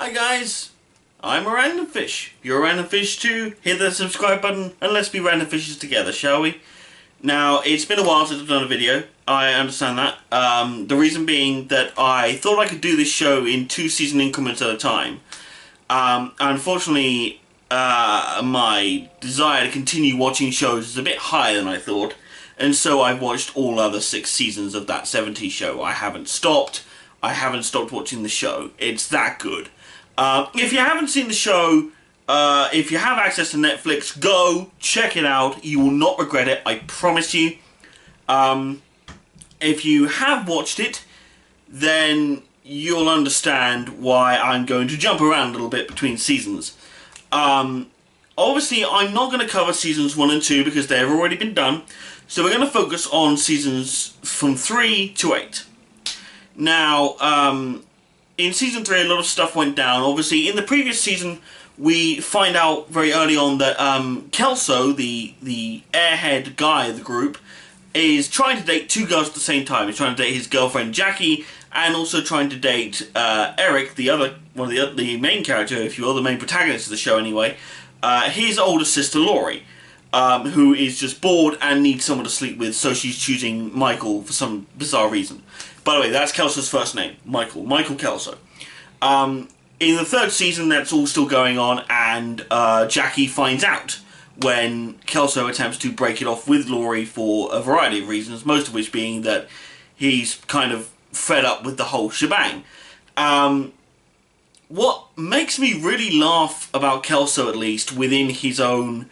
Hi guys, I'm a Randomfish. You're a Randomfish too. Hit the subscribe button and let's be Randomfishes together, shall we? Now, it's been a while since I've done a video. I understand that. The reason being that I thought I could do this show in 2-season increments at a time. Unfortunately, my desire to continue watching shows is a bit higher than I thought, and so I've watched all other 6 seasons of that 70's show. I haven't stopped watching the show. It's that good. If you haven't seen the show, if you have access to Netflix, go check it out. You will not regret it, I promise you. If you have watched it, then you'll understand why I'm going to jump around a little bit between seasons. Obviously, I'm not going to cover seasons 1 and 2 because they've already been done. So we're going to focus on seasons from 3 to 8. Now, in season 3, a lot of stuff went down. Obviously, in the previous season, we find out very early on that Kelso, the airhead guy of the group, is trying to date 2 girls at the same time. He's trying to date his girlfriend Jackie, and also trying to date Eric, one of the main character, if you will, the main protagonist of the show anyway, his older sister Laurie, who is just bored and needs someone to sleep with, so she's choosing Michael for some bizarre reason. By the way, that's Kelso's first name, Michael Kelso. In the 3rd season, that's all still going on, and Jackie finds out when Kelso attempts to break it off with Laurie for a variety of reasons, most of which being that he's kind of fed up with the whole shebang. What makes me really laugh about Kelso, at least, within his own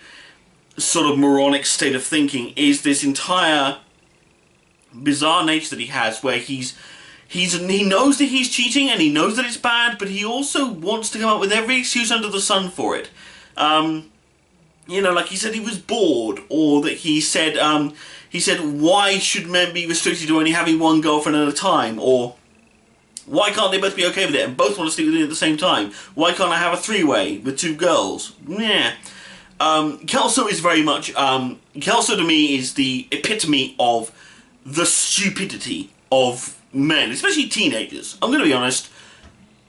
sort of moronic state of thinking, is this entire bizarre nature that he has, where he knows that he's cheating and he knows that it's bad, but he also wants to come up with every excuse under the sun for it. You know, like he said he was bored, or that he said why should men be restricted to only having one girlfriend at a time, or why can't they both be okay with it and both want to sleep with me at the same time? Why can't I have a 3-way with 2 girls? Yeah. Kelso is very much, Kelso to me is the epitome of the stupidity of men, especially teenagers. I'm going to be honest.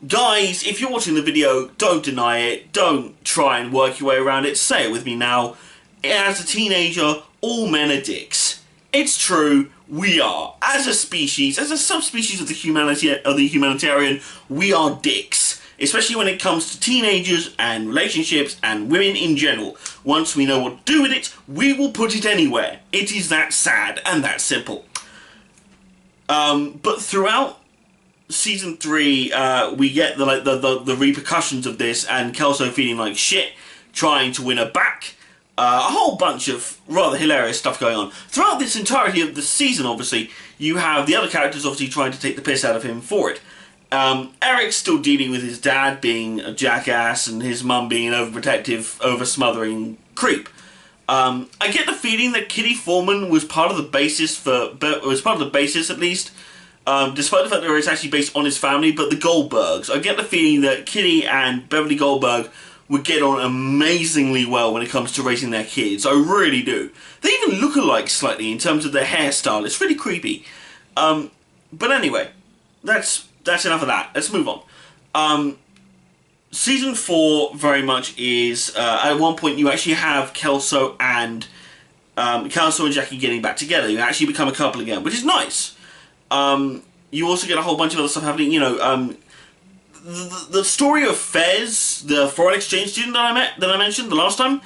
Guys, if you're watching the video, don't deny it. Don't try and work your way around it. Say it with me now. As a teenager, all men are dicks. It's true, we are. As a species, as a subspecies of the humanitarian, we are dicks. Especially when it comes to teenagers and relationships and women in general. Once we know what to do with it, we will put it anywhere. It is that sad and that simple. But throughout season 3, we get the repercussions of this, and Kelso feeling like shit, trying to win her back. A whole bunch of rather hilarious stuff going on. Throughout this entirety of the season, obviously, you have the other characters obviously trying to take the piss out of him for it. Eric's still dealing with his dad being a jackass and his mum being an overprotective, over-smothering creep. I get the feeling that Kitty Foreman was part of the basis at least, despite the fact that it's actually based on his family, but the Goldbergs. I get the feeling that Kitty and Beverly Goldberg would get on amazingly well when it comes to raising their kids. I really do. They even look alike slightly in terms of their hairstyle. It's really creepy. But anyway, that's enough of that. Let's move on. Season 4 very much is, at one point you actually have Kelso and Jackie getting back together. You actually become a couple again, which is nice. You also get a whole bunch of other stuff happening, you know, the story of Fez, the foreign exchange student that I mentioned the last time,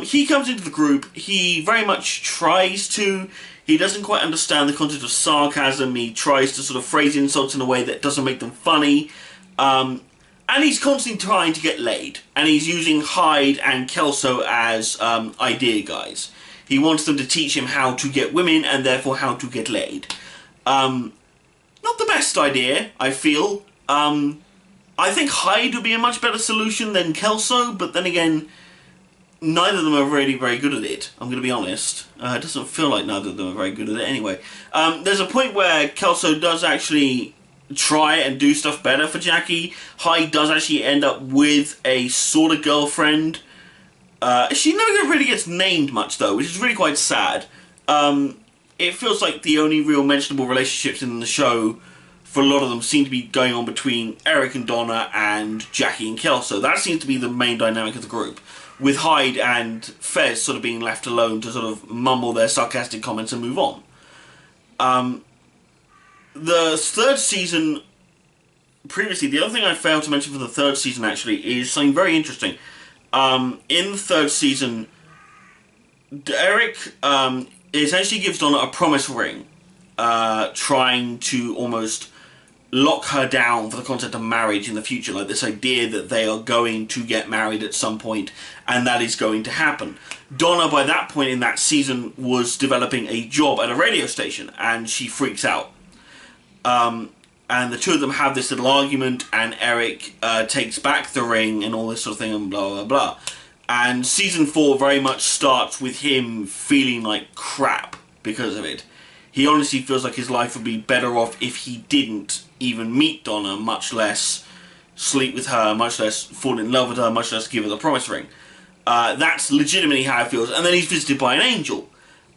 he comes into the group. He very much tries to. He doesn't quite understand the concept of sarcasm. He tries to sort of phrase insults in a way that doesn't make them funny. And he's constantly trying to get laid. And he's using Hyde and Kelso as idea guys. He wants them to teach him how to get women and therefore how to get laid. Not the best idea, I feel. I think Hyde would be a much better solution than Kelso, but then again, neither of them are really very good at it, I'm going to be honest. It doesn't feel like neither of them are very good at it anyway. There's a point where Kelso does actually try and do stuff better for Jackie. Hyde does actually end up with a sort of girlfriend. She never really gets named much though, which is really quite sad. It feels like the only real mentionable relationships in the show for a lot of them seem to be going on between Eric and Donna and Jackie and Kelso. That seems to be the main dynamic of the group, with Hyde and Fez sort of being left alone to sort of mumble their sarcastic comments and move on. The third season, previously, the other thing I failed to mention for the third season actually is something very interesting. In the third season, Eric essentially gives Donna a promise ring, trying to almost lock her down for the concept of marriage in the future, like this idea that they are going to get married at some point, and that is going to happen. Donna, by that point in that season, was developing a job at a radio station, and she freaks out. And the two of them have this little argument, and Eric takes back the ring and all this sort of thing, and blah, blah, blah. And season 4 very much starts with him feeling like crap because of it. He honestly feels like his life would be better off if he didn't even meet Donna, much less sleep with her, much less fall in love with her, much less give her the promise ring. That's legitimately how he feels. And then he's visited by an angel.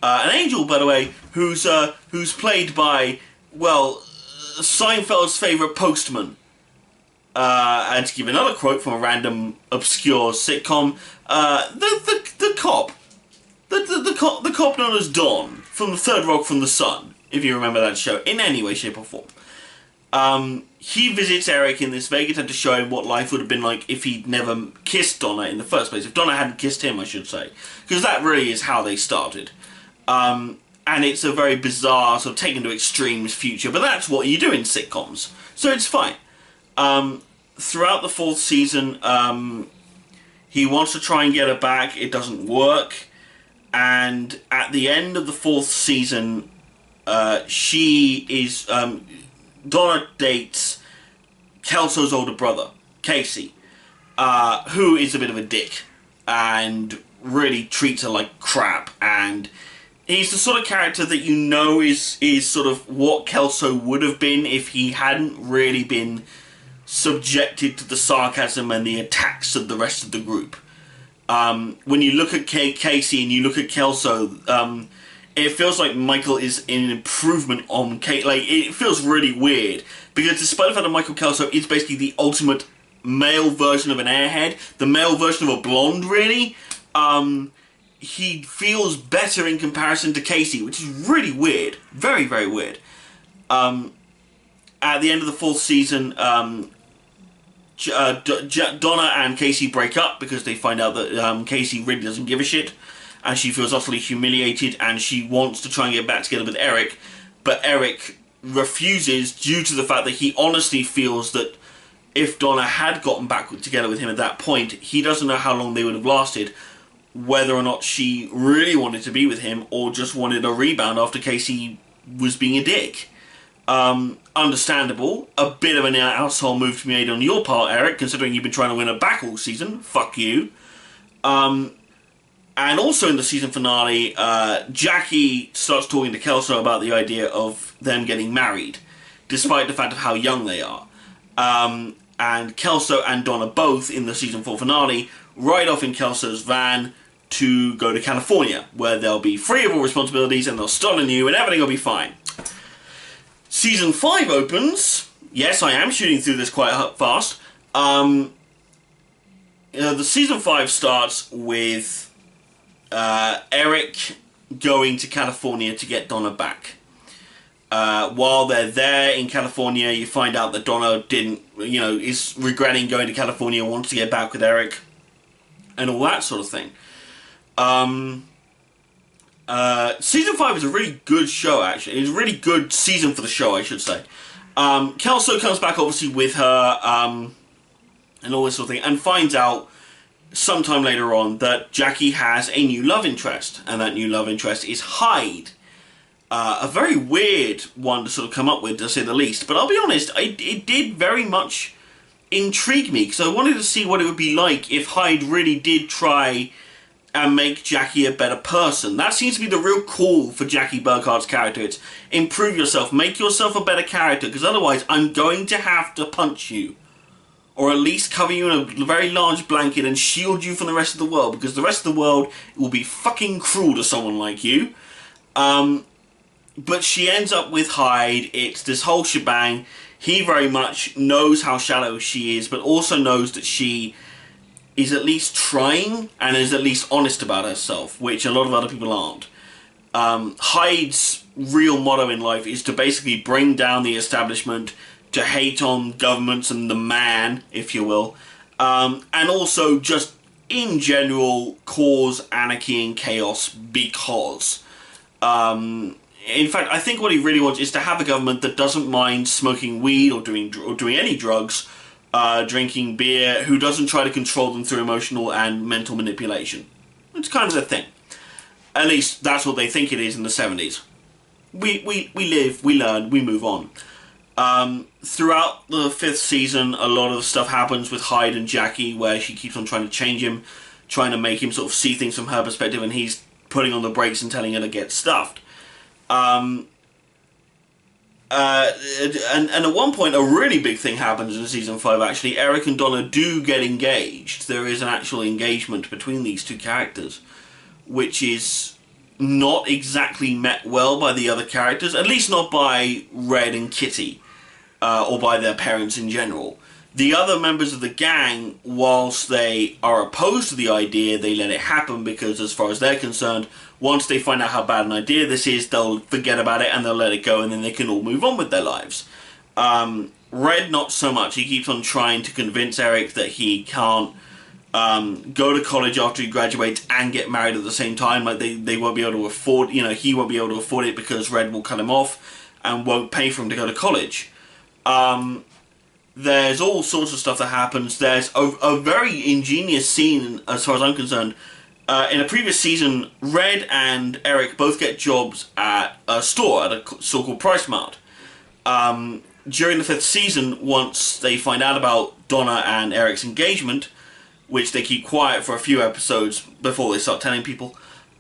An angel, by the way, who's played by, well, Seinfeld's favourite postman. And to give another quote from a random obscure sitcom, the cop. The cop known as Don from The Third Rock from the Sun, if you remember that show, in any way, shape or form. He visits Eric in this Vegas to show him what life would have been like if he'd never kissed Donna in the first place. If Donna hadn't kissed him, I should say. Because that really is how they started. And it's a very bizarre, sort of taken to extremes future, but that's what you do in sitcoms. So it's fine. Throughout the fourth season, he wants to try and get her back. It doesn't work. And at the end of the fourth season, Donna dates Kelso's older brother, Casey, who is a bit of a dick and really treats her like crap. And he's the sort of character that you know is sort of what Kelso would have been if he hadn't really been subjected to the sarcasm and the attacks of the rest of the group. When you look at Casey and you look at Kelso, it feels like Michael is an improvement on Kate. Like, it feels really weird, because despite the fact that Michael Kelso is basically the ultimate male version of an airhead, the male version of a blonde, really, he feels better in comparison to Casey, which is really weird. Very, very weird. At the end of the fourth season, Donna and Casey break up because they find out that Casey really doesn't give a shit, and she feels utterly humiliated, and she wants to try and get back together with Eric, but Eric refuses due to the fact that he honestly feels that if Donna had gotten back together with him at that point, he doesn't know how long they would have lasted, whether or not she really wanted to be with him or just wanted a rebound after Casey was being a dick. Understandable. A bit of an asshole move to be made on your part, Eric, considering you've been trying to win her back all season. Fuck you. And also in the season finale, Jackie starts talking to Kelso about the idea of them getting married, despite the fact of how young they are. And Kelso and Donna both, in the season 4 finale, ride off in Kelso's van to go to California, where they'll be free of all responsibilities and they'll start anew and everything will be fine. Season 5 opens. Yes, I am shooting through this quite fast. The season 5 starts with Eric going to California to get Donna back. While they're there in California, you find out that Donna is regretting going to California, wants to get back with Eric, and all that sort of thing. Season 5 is a really good show, actually. It's a really good season for the show, I should say. Kelso comes back, obviously, with her, and all this sort of thing, and finds out sometime later on that Jackie has a new love interest, and that new love interest is Hyde. A very weird one to sort of come up with, to say the least. But I'll be honest, it did very much intrigue me, because I wanted to see what it would be like if Hyde really did try and make Jackie a better person. That seems to be the real call for Jackie Burkhart's character. It's improve yourself, make yourself a better character, because otherwise I'm going to have to punch you. Or at least cover you in a very large blanket and shield you from the rest of the world, because the rest of the world will be fucking cruel to someone like you. But she ends up with Hyde. It's this whole shebang. he very much knows how shallow she is, but also knows that she is at least trying and is at least honest about herself, which a lot of other people aren't. Hyde's real motto in life is to basically bring down the establishment, to hate on governments and the man, if you will, and also just in general cause anarchy and chaos because. In fact, I think what he really wants is to have a government that doesn't mind smoking weed or doing any drugs, drinking beer, who doesn't try to control them through emotional and mental manipulation. It's kind of the thing. At least that's what they think it is in the 70s. We live, we learn, we move on. Throughout the 5th season, a lot of stuff happens with Hyde and Jackie, where she keeps on trying to change him, trying to make him sort of see things from her perspective, and he's putting on the brakes and telling her to get stuffed. And at one point, a really big thing happens in season 5, actually. Eric and Donna do get engaged. There is an actual engagement between these two characters, which is not exactly met well by the other characters, at least not by Red and Kitty, or by their parents in general. The other members of the gang, whilst they are opposed to the idea, they let it happen because, as far as they're concerned, once they find out how bad an idea this is, they'll forget about it and they'll let it go, and then they can all move on with their lives. Red, not so much. He keeps on trying to convince Eric that he can't go to college after he graduates and get married at the same time. Like, they won't be able to afford, he won't be able to afford it because Red will cut him off and won't pay for him to go to college. There's all sorts of stuff that happens. There's a very ingenious scene, as far as I'm concerned. In a previous season, Red and Eric both get jobs at a store, at a store called Price Mart. During the 5th season, once they find out about Donna and Eric's engagement, which they keep quiet for a few episodes before they start telling people,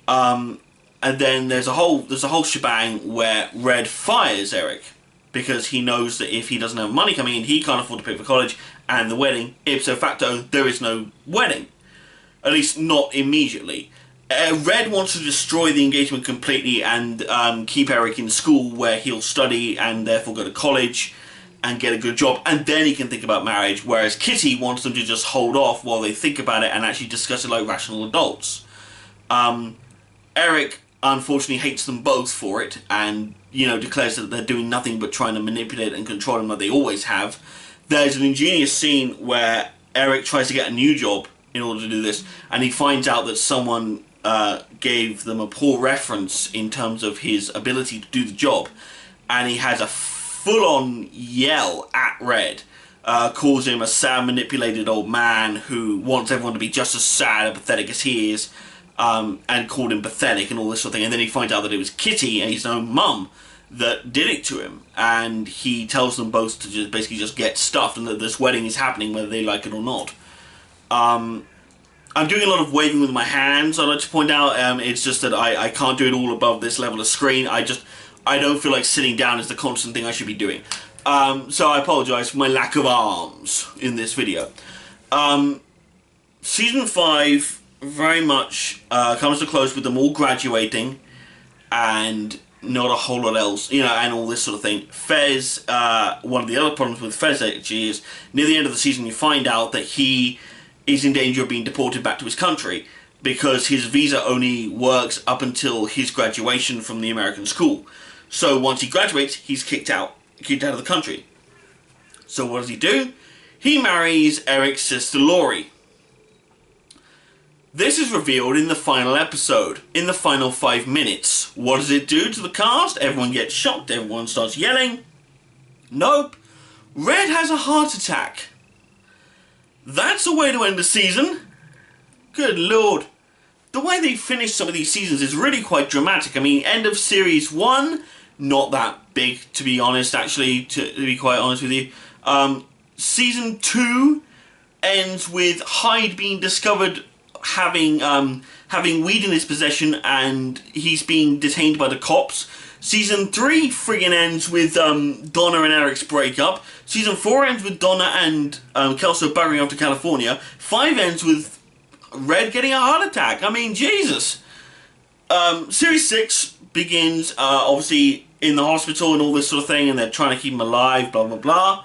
and then there's a whole shebang where Red fires Eric because he knows that if he doesn't have money coming in, he can't afford to pay for college and the wedding. Ipso facto, there is no wedding. At least not immediately. Red wants to destroy the engagement completely and keep Eric in school where he'll study and therefore go to college and get a good job, and then he can think about marriage, whereas Kitty wants them to just hold off while they think about it and actually discuss it like rational adults. Eric, unfortunately, hates them both for it and, declares that they're doing nothing but trying to manipulate and control him like they always have. There's an ingenious scene where Eric tries to get a new job in order to do this, and he finds out that someone gave them a poor reference in terms of his ability to do the job, and he has a full-on yell at Red, calls him a sad, manipulated old man who wants everyone to be just as sad and pathetic as he is, and called him pathetic and all this sort of thing. And then he finds out that it was Kitty and his own mum that did it to him, and he tells them both to basically just get stuffed and that this wedding is happening whether they like it or not. I'm doing a lot of waving with my hands, I'd like to point out. It's just that I can't do it all above this level of screen. I don't feel like sitting down is the constant thing I should be doing. So I apologise for my lack of arms in this video. Season 5 very much comes to close with them all graduating and not a whole lot else, and all this sort of thing. Fez, one of the other problems with Fez actually is, near the end of the season you find out that he is in danger of being deported back to his country because his visa only works up until his graduation from the American school. So once he graduates, he's kicked out of the country. So what does he do? He marries Eric's sister Laurie. This is revealed in the final episode, in the final 5 minutes. What does it do to the cast? Everyone gets shocked, everyone starts yelling. Nope. Red has a heart attack. That's a way to end the season. Good lord. The way they finish some of these seasons is really quite dramatic. I mean, end of series 1, not that big, to be honest, actually, to be quite honest with you. Season 2 ends with Hyde being discovered having weed in his possession and he's being detained by the cops. Season 3 friggin' ends with Donna and Eric's breakup. Season 4 ends with Donna and Kelso buggering off to California. 5 ends with Red getting a heart attack. I mean, Jesus. Series 6 begins, obviously, in the hospital and all this sort of thing, and they're trying to keep him alive, blah, blah, blah.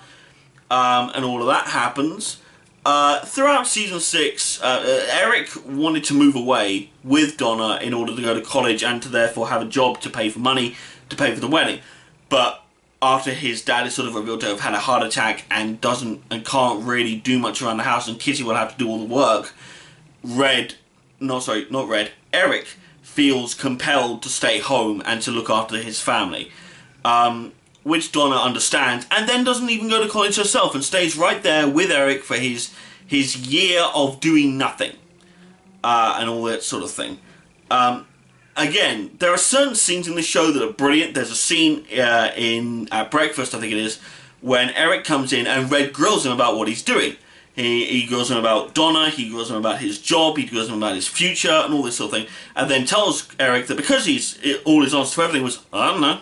And all of that happens. Throughout season 6, Eric wanted to move away with Donna in order to go to college and to therefore have a job to pay for money to pay for the wedding. But after his dad is sort of revealed to have had a heart attack and can't really do much around the house, and Kitty will have to do all the work, Eric feels compelled to stay home and to look after his family. Which Donna understands, and then doesn't even go to college herself and stays right there with Eric for his year of doing nothing. And all that sort of thing. Again, there are certain scenes in the show that are brilliant. There's a scene at breakfast, I think it is, when Eric comes in and Red grills him about what he's doing. He grills him about Donna, he grills him about his job, he grills him about his future, and all this sort of thing. And then tells Eric that because all his answer to everything was, I don't know,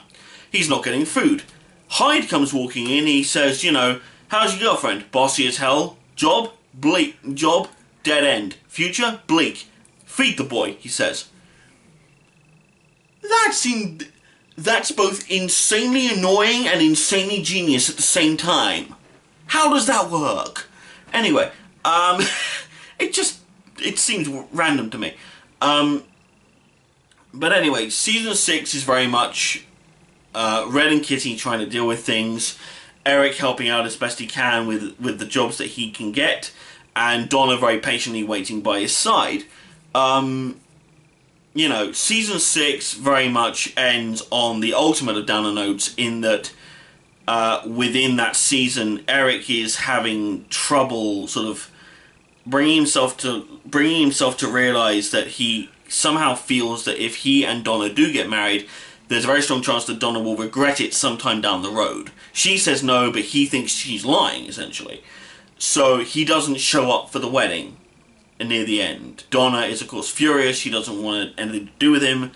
he's not getting food. Hyde comes walking in, he says, you know, how's your girlfriend? Bossy as hell. Job? Bleak. Job? Dead end. Future? Bleak. Feed the boy, he says. That's both insanely annoying and insanely genius at the same time. How does that work? Anyway, it seems random to me. But anyway, season 6 is very much Red and Kitty trying to deal with things, Eric helping out as best he can with the jobs that he can get, and Donna very patiently waiting by his side. You know, season 6 very much ends on the ultimate of downer notes in that within that season, Eric is having trouble sort of bringing himself to realize that he somehow feels that if he and Donna do get married, there's a very strong chance that Donna will regret it sometime down the road. She says no, but he thinks she's lying, essentially. So he doesn't show up for the wedding near the end. Donna is, of course, furious. She doesn't want anything to do with him.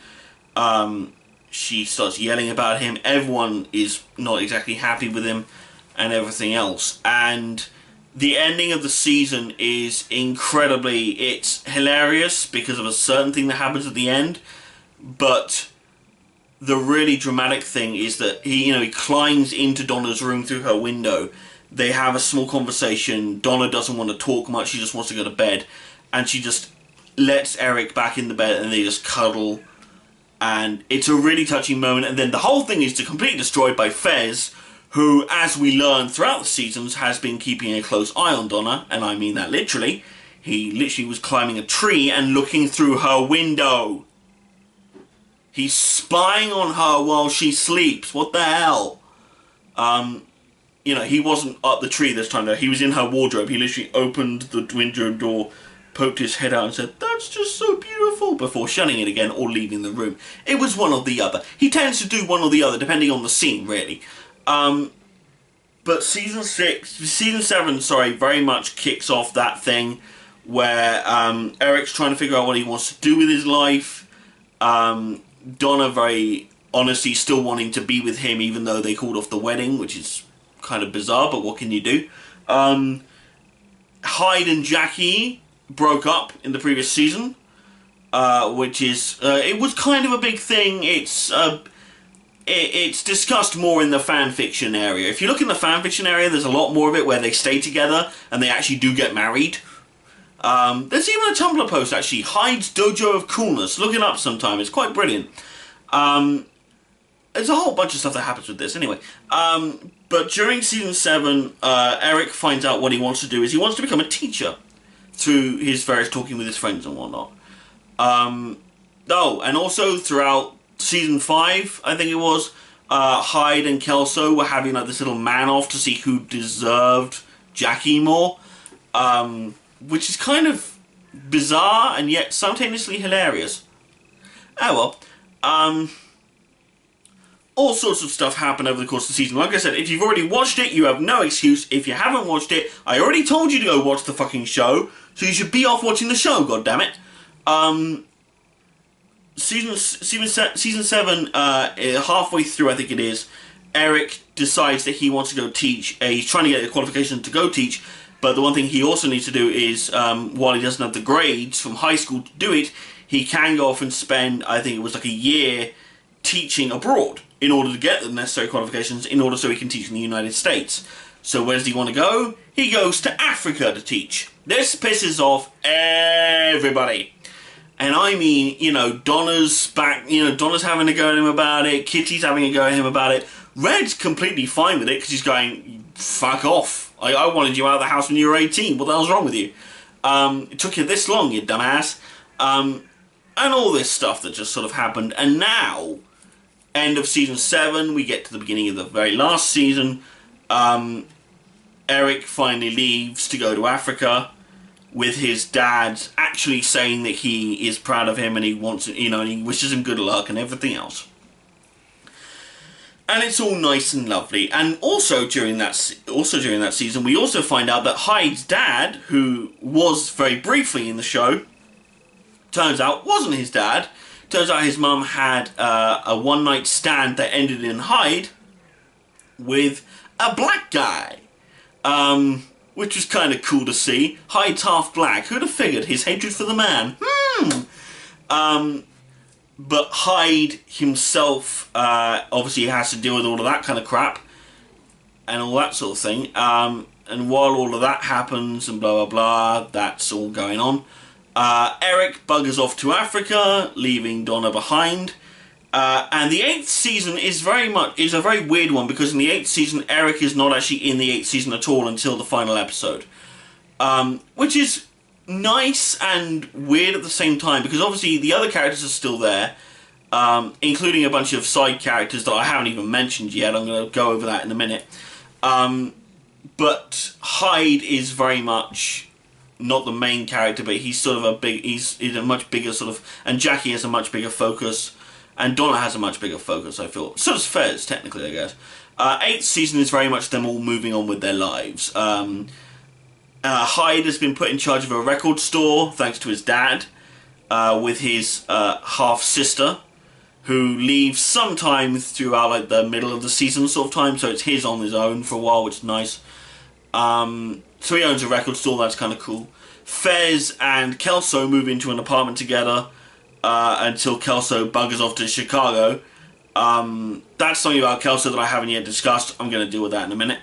She starts yelling about him. Everyone is not exactly happy with him and everything else. And the ending of the season is it's hilarious because of a certain thing that happens at the end. But the really dramatic thing is that he climbs into Donna's room through her window. They have a small conversation. Donna doesn't want to talk much. She just wants to go to bed. And she just lets Eric back in the bed and they just cuddle. And it's a really touching moment. And then the whole thing is completely destroyed by Fez, who, as we learn throughout the seasons, has been keeping a close eye on Donna. And I mean that literally. He literally was climbing a tree and looking through her window. He's spying on her while she sleeps. What the hell? He wasn't up the tree this time though. He was in her wardrobe. He literally opened the window door, poked his head out and said, "That's just so beautiful," before shutting it again or leaving the room. It was one or the other. He tends to do one or the other depending on the scene, really. But season 7, very much kicks off that thing where Eric's trying to figure out what he wants to do with his life. Donna very honestly still wanting to be with him even though they called off the wedding, which is kind of bizarre, but what can you do? Hyde and Jackie broke up in the previous season, which is it was kind of a big thing. It's discussed more in the fan fiction area. If you look in the fan fiction area, there's a lot more of it where they stay together and they actually do get married. There's even a Tumblr post, actually, Hyde's Dojo of Coolness. Look it up sometime, it's quite brilliant. There's a whole bunch of stuff that happens with this, anyway. But during season 7, Eric finds out what he wants to do is he wants to become a teacher through his various talking with his friends and whatnot. And also throughout season 5, I think it was, Hyde and Kelso were having like this little man-off to see who deserved Jackie more. Which is kind of bizarre and yet simultaneously hilarious. Oh well. All sorts of stuff happened over the course of the season. Like I said, if you've already watched it, you have no excuse. If you haven't watched it, I already told you to go watch the fucking show, so you should be off watching the show, goddammit. Season 7, halfway through, I think it is, Eric decides that he wants to go teach. He's trying to get a qualification to go teach. But the one thing he also needs to do is, while he doesn't have the grades from high school to do it, he can go off and spend, I think it was like a year, teaching abroad. in order to get the necessary qualifications in order so he can teach in the United States. So where does he want to go? He goes to Africa to teach. This pisses off everybody. And I mean, you know, Donna's back, you know, Donna's having a go at him about it, Kitty's having a go at him about it. Red's completely fine with it because he's going, fuck off. I wanted you out of the house when you were 18. What the hell's wrong with you? It took you this long, you dumbass. And all this stuff that just sort of happened. And now, end of season 7, we get to the beginning of the very last season. Eric finally leaves to go to Africa, with his dad actually saying that he is proud of him and he wants, you know, and he wishes him good luck and everything else. And it's all nice and lovely. And also during that season, we also find out that Hyde's dad, who was very briefly in the show, turns out wasn't his dad. Turns out his mum had a one-night stand that ended in Hyde with a black guy. Which was kind of cool to see. Hyde's half black. Who'd have figured his hatred for the man? But Hyde himself obviously has to deal with all of that kind of crap and all that sort of thing. And while all of that happens and blah blah blah, that's all going on. Eric buggers off to Africa, leaving Donna behind. And the 8th season is a very weird one, because in the 8th season, Eric is not actually in the 8th season at all until the final episode. Which is nice and weird at the same time, because obviously the other characters are still there, including a bunch of side characters that I haven't even mentioned yet. I'm going to go over that in a minute. But Hyde is very much not the main character, but he's sort of he's a much bigger sort of, and Jackie has a much bigger focus. And Donna has a much bigger focus, I feel. So does Fez, technically, I guess. 8th season is very much them all moving on with their lives. Hyde has been put in charge of a record store, thanks to his dad, with his half-sister, who leaves sometime throughout like the middle of the season sort of time, so it's his on his own for a while, which is nice. So he owns a record store, that's kind of cool. Fez and Kelso move into an apartment together, until Kelso buggers off to Chicago. That's something about Kelso that I haven't yet discussed. I'm going to deal with that in a minute.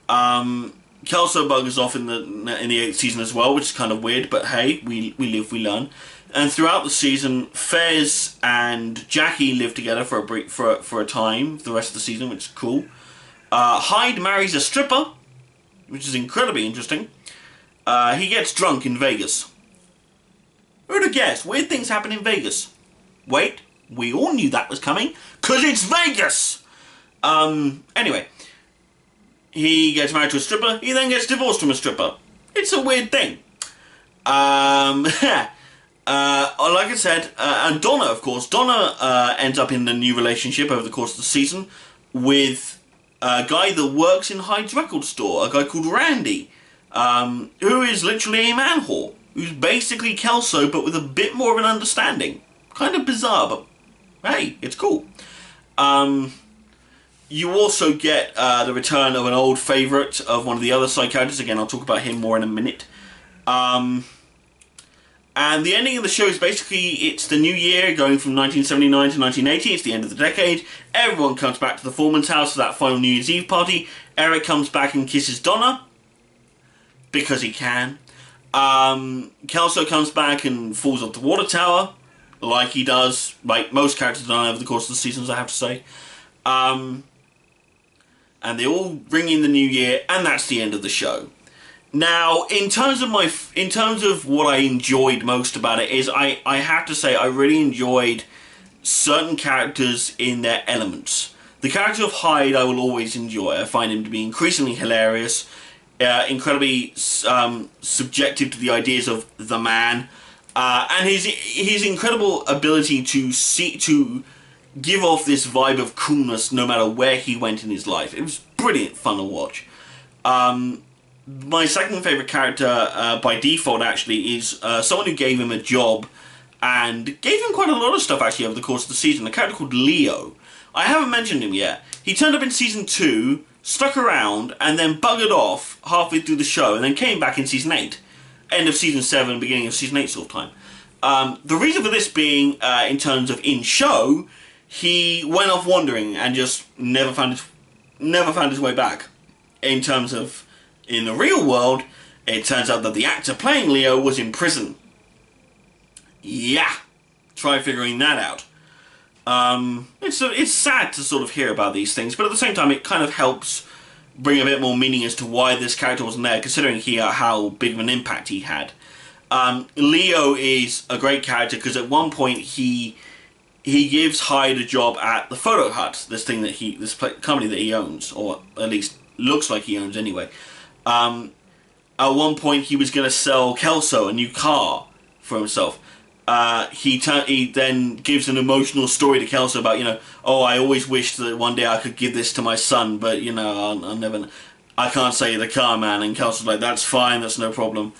Kelso buggers off in the 8th season as well, which is kind of weird, but hey, we live, we learn. And throughout the season, Fez and Jackie live together for a time, for the rest of the season, which is cool. Hyde marries a stripper, which is incredibly interesting. He gets drunk in Vegas. Who'd have guessed? Weird things happen in Vegas. Wait, we all knew that was coming, because it's Vegas! Anyway, he gets married to a stripper, he then gets divorced from a stripper. It's a weird thing. Like I said, and Donna, of course, Donna ends up in a new relationship over the course of the season with a guy that works in Hyde's record store, a guy called Randy, who is literally a man whore. Who's basically Kelso, but with a bit more of an understanding. Kind of bizarre, but hey, it's cool. You also get the return of an old favourite of one of the other side characters. Again, I'll talk about him more in a minute. And the ending of the show is basically, it's the new year, going from 1979 to 1980. It's the end of the decade. Everyone comes back to the Foreman's house for that final New Year's Eve party. Eric comes back and kisses Donna, because he can. Kelso comes back and falls off the water tower, like he does, like most characters have done over the course of the seasons, I have to say. And they all ring in the new year, and that's the end of the show. Now, in terms of what I enjoyed most about it, is I have to say I really enjoyed certain characters in their elements. The character of Hyde I will always enjoy. I find him to be increasingly hilarious, incredibly subjective to the ideas of the man, and his incredible ability to give off this vibe of coolness no matter where he went in his life. It was brilliant fun to watch. My second favourite character, by default actually, is someone who gave him a job and gave him quite a lot of stuff actually over the course of the season, a character called Leo. I haven't mentioned him yet. He turned up in season 2, stuck around, and then buggered off halfway through the show, and then came back in season 8. End of season 7, beginning of season 8 sort of time. The reason for this being, in terms of in-show, he went off wandering and just never found his way back. In terms of, in the real world, it turns out that the actor playing Leo was in prison. Yeah, try figuring that out. It's sad to sort of hear about these things, but at the same time it kind of helps bring a bit more meaning as to why this character wasn't there, considering how big of an impact he had. Leo is a great character because at one point he gives Hyde a job at the Photo Hut, this company that he owns, or at least looks like he owns anyway. At one point he was going to sell Kelso a new car for himself. He then gives an emotional story to Kelso about, oh, I always wished that one day I could give this to my son, but, I can't sell you the car, man. And Kelso's like, that's fine, that's no problem.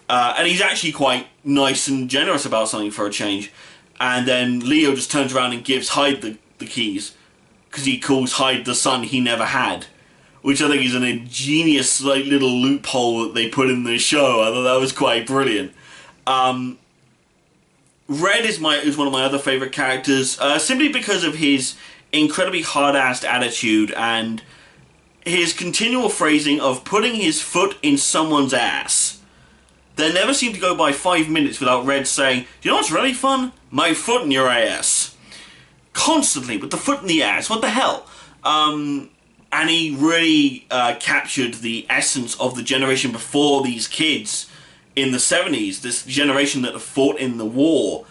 And he's actually quite nice and generous about something for a change. And then Leo just turns around and gives Hyde the keys, because he calls Hyde the son he never had. Which I think is an ingenious little loophole that they put in the show. I thought that was quite brilliant. Red is one of my other favourite characters, simply because of his incredibly hard-assed attitude and his continual phrasing of putting his foot in someone's ass. There never seemed to go by 5 minutes without Red saying, do you know what's really fun? My foot in your ass. Constantly, with the foot in the ass. What the hell? And he really captured the essence of the generation before these kids in the 70s, this generation that fought in the war,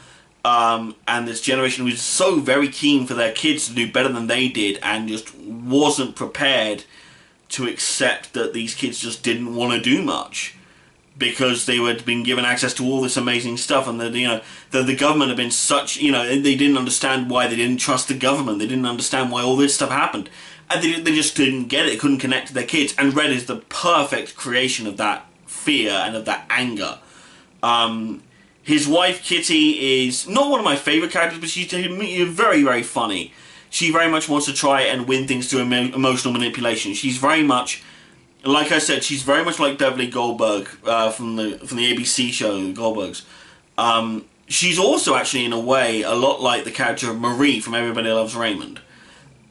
and this generation who was so very keen for their kids to do better than they did and just wasn't prepared to accept that these kids just didn't want to do much because they had been given access to all this amazing stuff, and that the government had been such, they didn't understand why they didn't trust the government, they didn't understand why all this stuff happened. And they just didn't get it, couldn't connect to their kids. And Red is the perfect creation of that fear and of that anger. His wife, Kitty, is not one of my favourite characters, but she's very, very funny. She very much wants to try and win things through emotional manipulation. She's very much, like I said, she's very much like Beverly Goldberg from the ABC show, The Goldbergs. She's also actually, in a way, a lot like the character of Marie from Everybody Loves Raymond.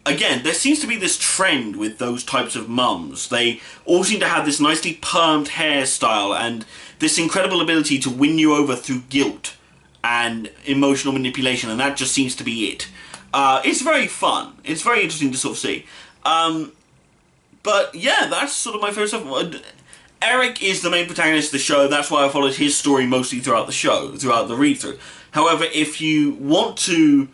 Again, there seems to be this trend with those types of mums. They all seem to have this nicely permed hairstyle and this incredible ability to win you over through guilt and emotional manipulation, and that just seems to be it. It's very fun. It's very interesting to sort of see. But yeah, that's sort of my favourite stuff. Eric is the main protagonist of the show. That's why I followed his story mostly throughout the show, throughout the read-through. However, if you want to...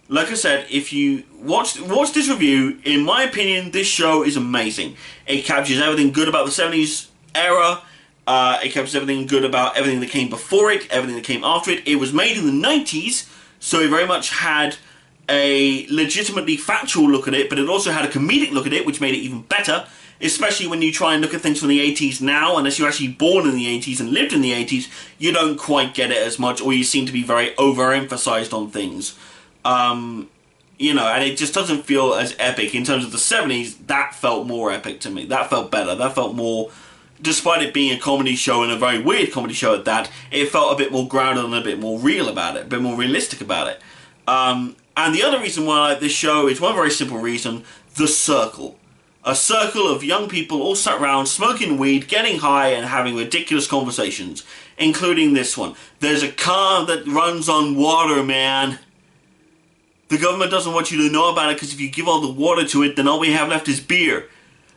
Like I said, if you watch this review, in my opinion, this show is amazing. It captures everything good about the 70s era. It captures everything good about everything that came before it, everything that came after it. It was made in the 90s, so it very much had a legitimately factual look at it, but it also had a comedic look at it, which made it even better, especially when you try and look at things from the 80s now. Unless you're actually born in the 80s and lived in the 80s, you don't quite get it as much, or you seem to be very overemphasized on things. And it just doesn't feel as epic. In terms of the 70s, that felt more epic to me. That felt better. That felt more, despite it being a comedy show and a very weird comedy show at that, it felt a bit more grounded and a bit more real about it, a bit more realistic about it. And the other reason why I like this show is one very simple reason: the circle. A circle of young people all sat around, smoking weed, getting high, and having ridiculous conversations, including this one. There's a car that runs on water, man. The government doesn't want you to know about it because if you give all the water to it, then all we have left is beer.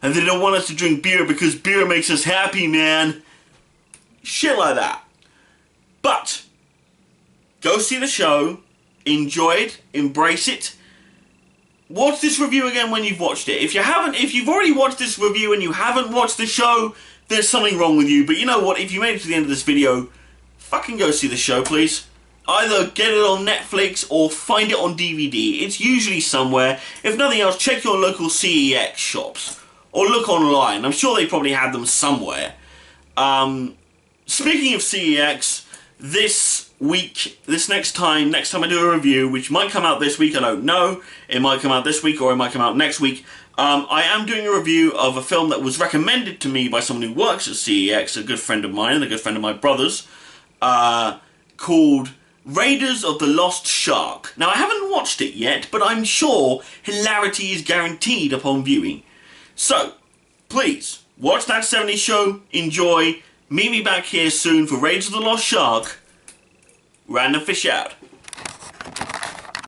And they don't want us to drink beer because beer makes us happy, man. Shit like that. But, go see the show, enjoy it, embrace it. Watch this review again when you've watched it. If you've already watched this review and you haven't watched the show, there's something wrong with you. But you know what, if you made it to the end of this video, fucking go see the show, please. Either get it on Netflix or find it on DVD. It's usually somewhere. If nothing else, check your local CEX shops. Or look online. I'm sure they probably have them somewhere. Speaking of CEX, this next time I do a review, which might come out this week, I don't know. It might come out this week or it might come out next week. I am doing a review of a film that was recommended to me by someone who works at CEX, a good friend of mine and a good friend of my brother's, called Raiders of the Lost Shark. Now, I haven't watched it yet, but I'm sure hilarity is guaranteed upon viewing. So, please, watch that 70's show, enjoy, meet me back here soon for Raiders of the Lost Shark. Randomfish out.